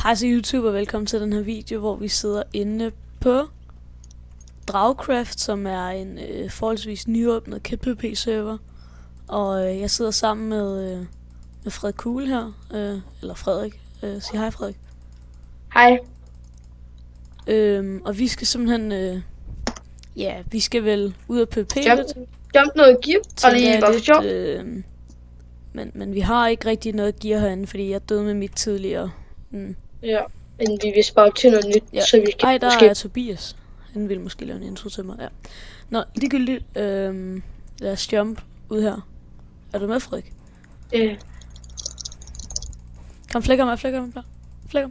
Hej så YouTube og velkommen til den her video, hvor vi sidder inde på Dragcraft, som er en forholdsvis nyåbnet PvP-server. Og jeg sidder sammen med Frederik Kuhl her, eller Frederik. Sig hej, Frederik. Hej. Og vi skal simpelthen, vi skal vel ud af PvP lidt. Jump noget gear, og lige bare for sjov. Men vi har ikke rigtig noget gear herinde, fordi jeg døde med mit tidligere. Ja, men vi vil spare til noget nyt, ja. så vi kan der måske... er Tobias. Han vil måske lave en intro til mig, ja. Nå, ligegyldigt, lad os jump ud her. Er du med, Frederik? Kom, flækker mig. Flækker.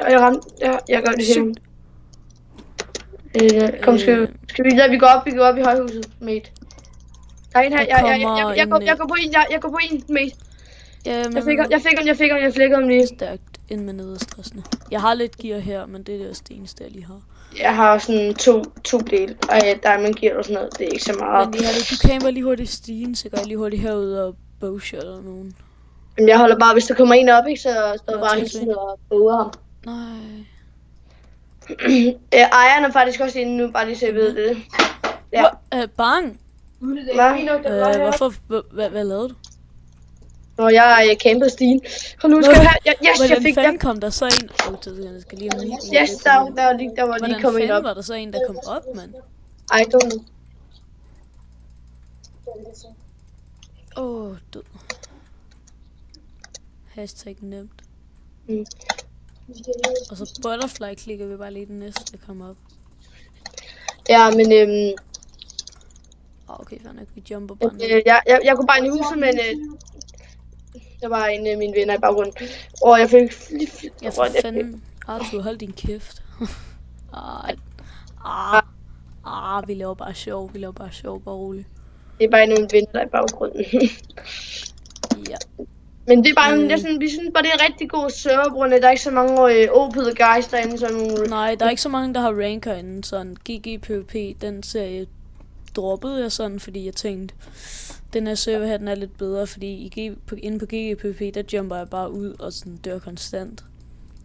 Jeg ramte, ja, jeg gør det her. Kom, skal vi gå op i højhuset, mate. Der er en her, jeg går på en, mate. Jeg flækker ham lige. Stærkt ind med nederstressende. Jeg har lidt gear her, men det er det eneste, jeg lige har. Jeg har sådan to dele, og diamond gear og sådan noget, det er ikke så meget. Men du camper lige hurtigt stigen, så går jeg lige hurtigt herude og bowshot eller nogen. Men jeg holder bare, hvis der kommer en op, ikke, så står bare hilsen og bower ham. Nej. Ejeren er faktisk også inde nu, bare lige så jeg ved det. Ja. Bang! Hvad lavede du? Når jeg campede stigen. Kom nu, skal jeg fik fanden kom der så en? Jeg skal lige der var lige kommet en op. Var der så en, der kom op, mand? I don't know. Død. Hashtag nemt. Og så butterfly klikker vi bare lige den næste, der kommer op. Ja, men okay, fair nok, vi jumper bare ned. Jeg kunne bare ind i huset, men der var en af mine venner i baggrunden. Og jeg fik... for fanden. Arthur, hold din kæft. Vi laver bare sjov, bare roligt. Det er bare en af mine venner, der er i baggrunden. Ja. Men det er bare, vi synes bare, det er en rigtig god server, på grund af, der er ikke så mange OP'ede guys derinde. Sådan nogle... Nej, der er ikke så mange, der har rank herinde. Sådan GG PvP, den serie droppede jeg sådan, fordi jeg tænkte, den her server her, den er lidt bedre, fordi inde på GG PvP, der jumper jeg bare ud og sådan dør konstant.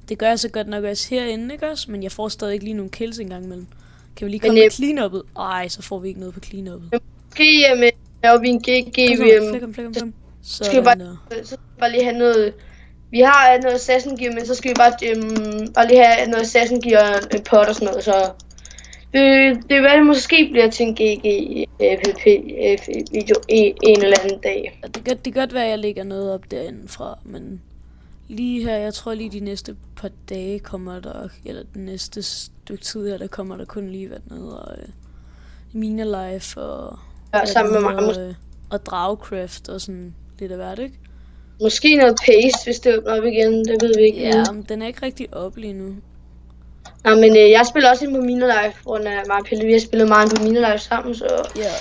Det gør jeg så godt nok også herinde, ikke også? Men jeg får stadig ikke lige nogle kills engang imellem. Kan vi lige komme med clean-uppet? Ej, så får vi ikke noget på clean-uppet. Måske laver vi en GG. Flækker. Så skal vi bare lige have noget... Vi har noget assassin gear, men så skal vi bare lige have noget assassin gear og pot og sådan noget, så... Det er hvad det måske bliver til en GG PvP video en eller anden dag. Ja, det kan godt være, at jeg lægger noget op derindefra, men lige her, jeg tror lige de næste par dage kommer der, eller det næste stykke tid her, der kommer der kun lige noget og Mina Life og sammen med mig og Dragcraft og sådan lidt af hvert, ikke? Måske noget paste, hvis det åbner op igen, det ved vi ikke. Ja, men den er ikke rigtig op lige nu. Nej, men jeg spiller også ind på Mina Life, hvor mig og Pelle, vi har spillet meget på Mina Life sammen, så... Ja,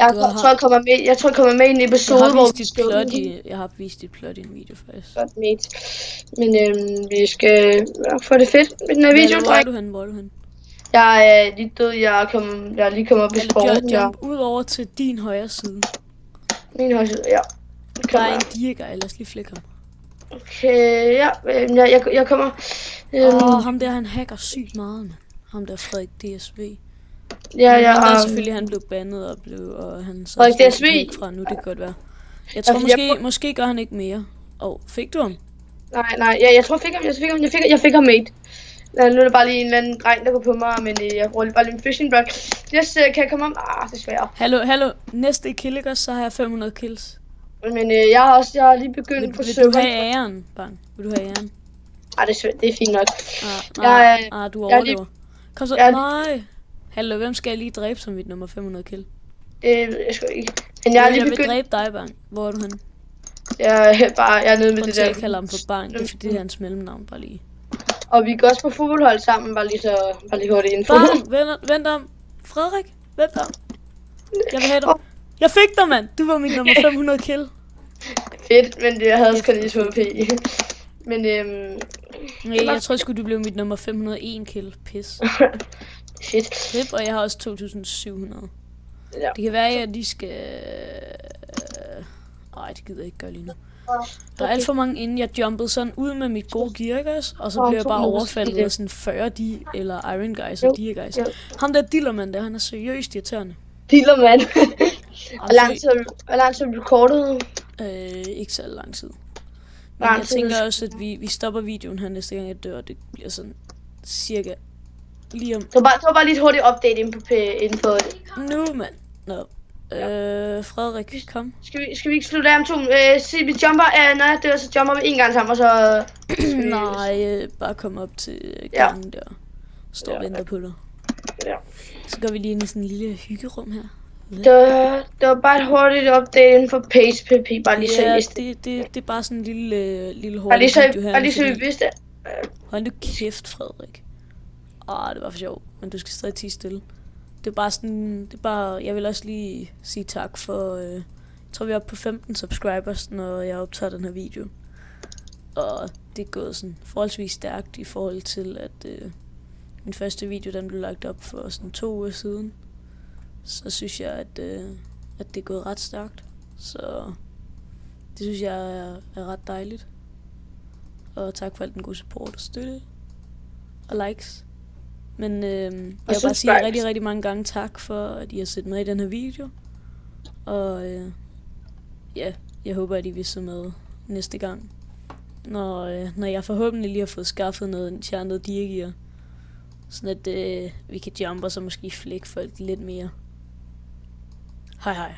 jeg tror, jeg kommer med i en episode, hvor vi skal... Jeg har vist dit plot i en video, faktisk. Godt, mate. Men vi skal få det fedt med den her video, Hvor er du hen? Jeg er lige død, jeg er lige kommet op i sporten. Jump ud over til din højre side. Min højre side, ja. Der er en diaguy, lad os lige flække ham. Okay, ja, jeg kommer. Ham der, han hacker sygt meget, man. Ham der Frederik DSV. Ja, selvfølgelig han blev bandet og han så Frederik DSV fra nu, det kan godt være. Jeg tror måske gør han ikke mere. Fik du ham? Nej, jeg tror jeg fik ham mate. Nu er det bare lige en eller anden dreng, der går på mig, men jeg bruger bare lige en fishing rod. Yes, kan jeg komme om? Desværre. Hallo, næste kill, ikke også, så har jeg 500 kills. Men jeg har lige begyndt på server. Vil du have æren, Bang? Vil du have æren? Det er fint nok. Du overlever. Kom så, nej. Hallo, hvem skal jeg lige dræbe som mit nummer 500 kill? Jeg skal ikke. Men jeg vil dræbe dig, Bang. Hvor er du henne? Jeg er nede med det der. Jeg kalder ham for Bang, det er fordi det er hans mellemnavn, bare lige. Og vi går også på fodboldhold sammen, bare lige hurtigt info. Bang, vent om. Frederik, vent om. Jeg vil have dig. Jeg fik dig, mand. Du var min nummer 500 kill. Fedt, men jeg havde også lige PvP. Men jeg tror sgu du blev mit nummer 501 kill. Pis. Shit. Og jeg har også 2700. Ja. Det kan være, at jeg lige skal... det gider jeg ikke gøre lige nu. Der er alt for mange inden. Jeg jumpede sådan ud med mit gode gear, guys, og så blev jeg bare overfaldet af sådan 40 eller Iron Guys og Deer Guys. Ham der Dillermand der, han er seriøst irriterende. Dillermand. Hvor lang tid recordede? Ikke så lang tid. Men jeg tænker også, at vi stopper videoen her næste gang jeg dør. Det bliver sådan cirka lige om... Så bare lige et hurtigt update ind på det. Nu, mand. Nå. Frederik, kom. Skal vi ikke slutte af om 2? Vi jumper, når jeg dør, så jumper vi en gang sammen, og så... Nej, bare kom op til gangen der. Står og venter på dig. Ja. Så går vi lige ind i sådan en lille hyggerum her. Det var bare et hurtigt update inden for PagePP, bare lige så det er bare sådan en lille hurtigt video her. Bare lige så vi vidste. Hold nu kæft, Frederik. Det var for sjov, men du skal stadig tie stille. Det er bare sådan, jeg vil også lige sige tak for, jeg tror vi er oppe på 15 subscribers, når jeg optager den her video. Og det er gået sådan forholdsvis stærkt i forhold til, at min første video, den blev lagt op for sådan 2 uger siden. Så synes jeg, at det er gået ret stærkt. Så det synes jeg er ret dejligt. Og tak for al den gode support og støtte. Og likes. Men jeg vil bare sige rigtig, rigtig mange gange tak for, at I har set med i den her video. Og jeg håber, at I vil se med næste gang. Når jeg forhåbentlig lige har fået skaffet noget enchanted gear. Sådan at vi kan jumpe og så måske flække folk lidt mere. Hej hej.